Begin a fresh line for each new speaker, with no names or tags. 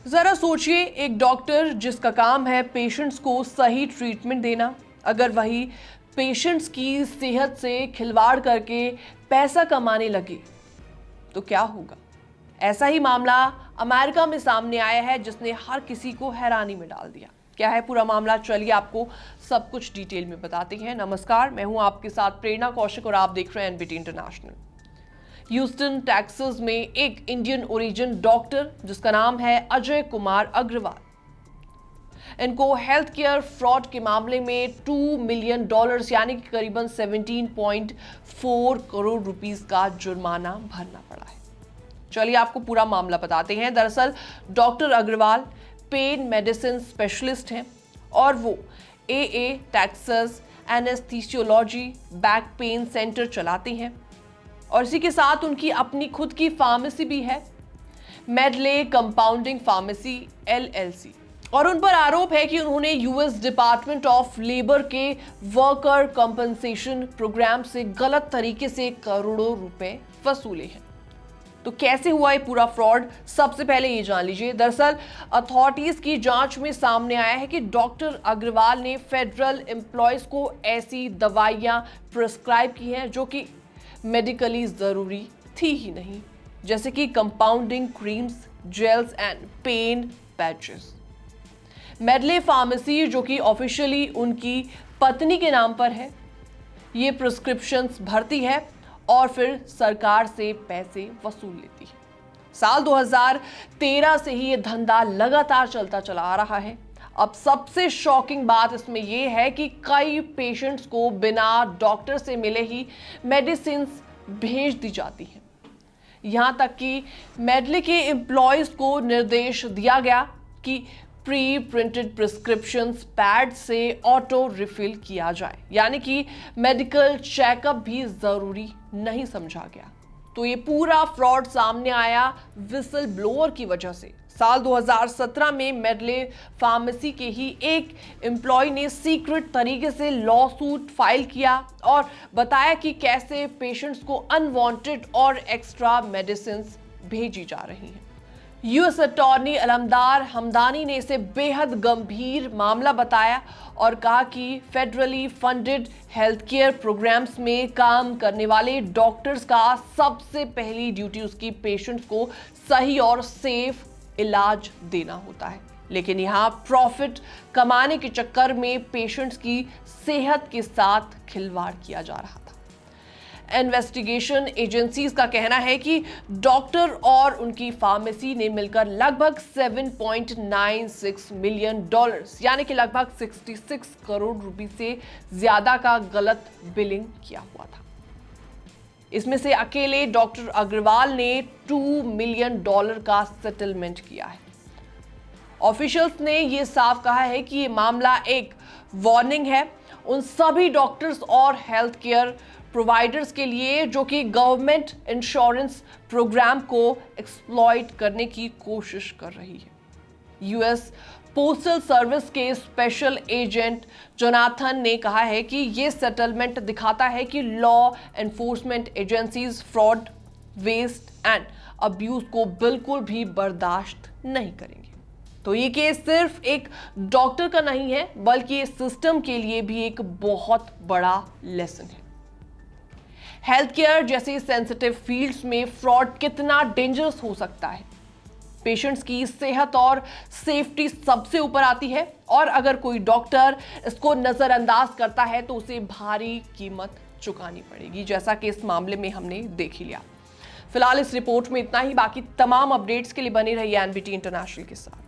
जरा सोचिए, एक डॉक्टर जिसका काम है पेशेंट्स को सही ट्रीटमेंट देना, अगर वही पेशेंट्स की सेहत से खिलवाड़ करके पैसा कमाने लगे तो क्या होगा। ऐसा ही मामला अमेरिका में सामने आया है जिसने हर किसी को हैरानी में डाल दिया। क्या है पूरा मामला, चलिए आपको सब कुछ डिटेल में बताते हैं। नमस्कार, मैं हूं आपके साथ प्रेरणा कौशिक और आप देख रहे हैं एनबीटी इंटरनेशनल। ह्यूस्टन टेक्सास में एक इंडियन ओरिजिन डॉक्टर जिसका नाम है अजय कुमार अग्रवाल, इनको हेल्थ केयर फ्रॉड के मामले में $2 मिलियन यानी कि करीबन 17.4 करोड़ रुपीस का जुर्माना भरना पड़ा है। चलिए आपको पूरा मामला बताते हैं। दरअसल doctor Agarwal pain medicine specialist हैं और वो AA Texas anesthesiology back pain center चलाते हैं और इसी के साथ उनकी अपनी खुद की फार्मेसी भी है, मेडले कंपाउंडिंग फार्मेसी LLC। और उन पर आरोप है कि उन्होंने US डिपार्टमेंट ऑफ लेबर के वर्कर कंपनसेशन प्रोग्राम से गलत तरीके से करोड़ों रुपए वसूले हैं। तो कैसे हुआ ये पूरा फ्रॉड, सबसे पहले ये जान लीजिए। दरअसल अथॉरिटीज की जांच में सामने आया है कि डॉक्टर अग्रवाल ने फेडरल एम्प्लॉयज को ऐसी दवाइयां प्रिस्क्राइब की हैं जो कि मेडिकली जरूरी थी ही नहीं, जैसे कि compounding creams, gels and pain patches. Medley pharmacy जो कि ऑफिशियली उनकी पत्नी के नाम पर है, ये प्रिस्क्रिप्शंस भरती है और फिर सरकार से पैसे वसूल लेती है। साल 2013 से ही ये धंधा लगातार चलता चला आ रहा है। अब सबसे शॉकिंग बात इसमें यह है कि कई पेशेंट्स को बिना डॉक्टर से मिले ही मेडिसिन भेज दी जाती हैं। यहां तक कि मेडले के एम्प्लॉयज को निर्देश दिया गया कि प्री प्रिंटेड प्रिस्क्रिप्शंस पैड से ऑटो रिफिल किया जाए, यानी कि मेडिकल चेकअप भी जरूरी नहीं समझा गया। तो ये पूरा फ्रॉड सामने आया विसल ब्लोअर की वजह से। साल 2017 में मेडले फार्मेसी के ही एक एम्प्लॉय ने सीक्रेट तरीके से लॉ सूट फाइल किया और बताया कि कैसे पेशेंट्स को अनवांटेड और एक्स्ट्रा मेडिसिन भेजी जा रही हैं। US अटॉर्नी अलमदार हमदानी ने इसे बेहद गंभीर मामला बताया और कहा कि federally funded health care programs में काम करने वाले डॉक्टर्स का सबसे पहली ड्यूटी उसकी पेशेंट्स को सही और सेफ इलाज देना होता है, लेकिन यहाँ प्रॉफिट कमाने के चक्कर में पेशेंट्स की सेहत के साथ खिलवाड़ किया जा रहा था। इन्वेस्टिगेशन एजेंसीज का कहना है कि डॉक्टर और उनकी फार्मेसी ने मिलकर लगभग $7.96 मिलियन यानी कि लगभग 66 करोड़ रुपए से ज्यादा का गलत बिलिंग किया हुआ था। इसमें से अकेले डॉक्टर अग्रवाल ने $2 मिलियन का सेटलमेंट किया है। ऑफिशियल्स ने यह साफ कहा है कि यह मामला एक वार्निंग है उन सभी डॉक्टर्स और हेल्थ केयर प्रोवाइडर्स के लिए जो कि गवर्नमेंट इंश्योरेंस प्रोग्राम को एक्सप्लॉइट करने की कोशिश कर रही है। US पोस्टल सर्विस के स्पेशल एजेंट जोनाथन ने कहा है कि यह सेटलमेंट दिखाता है कि law enforcement agencies fraud, waste and abuse को बिल्कुल भी बर्दाश्त नहीं करेंगे। तो ये केस सिर्फ एक डॉक्टर का नहीं है, बल्कि इस सिस्टम के लिए भी एक बहुत बड़ा लेसन है। हेल्थ केयर जैसी सेंसिटिव फील्ड्स में फ्रॉड कितना डेंजरस हो सकता है। पेशेंट्स की सेहत और सेफ्टी सबसे ऊपर आती है और अगर कोई डॉक्टर इसको नजरअंदाज करता है तो उसे भारी कीमत चुकानी पड़ेगी, जैसा कि इस मामले में हमने देख ही लिया। फिलहाल इस रिपोर्ट में इतना ही। बाकी तमाम अपडेट्स के लिए बने रहिए एनबीटी इंटरनेशनल के साथ।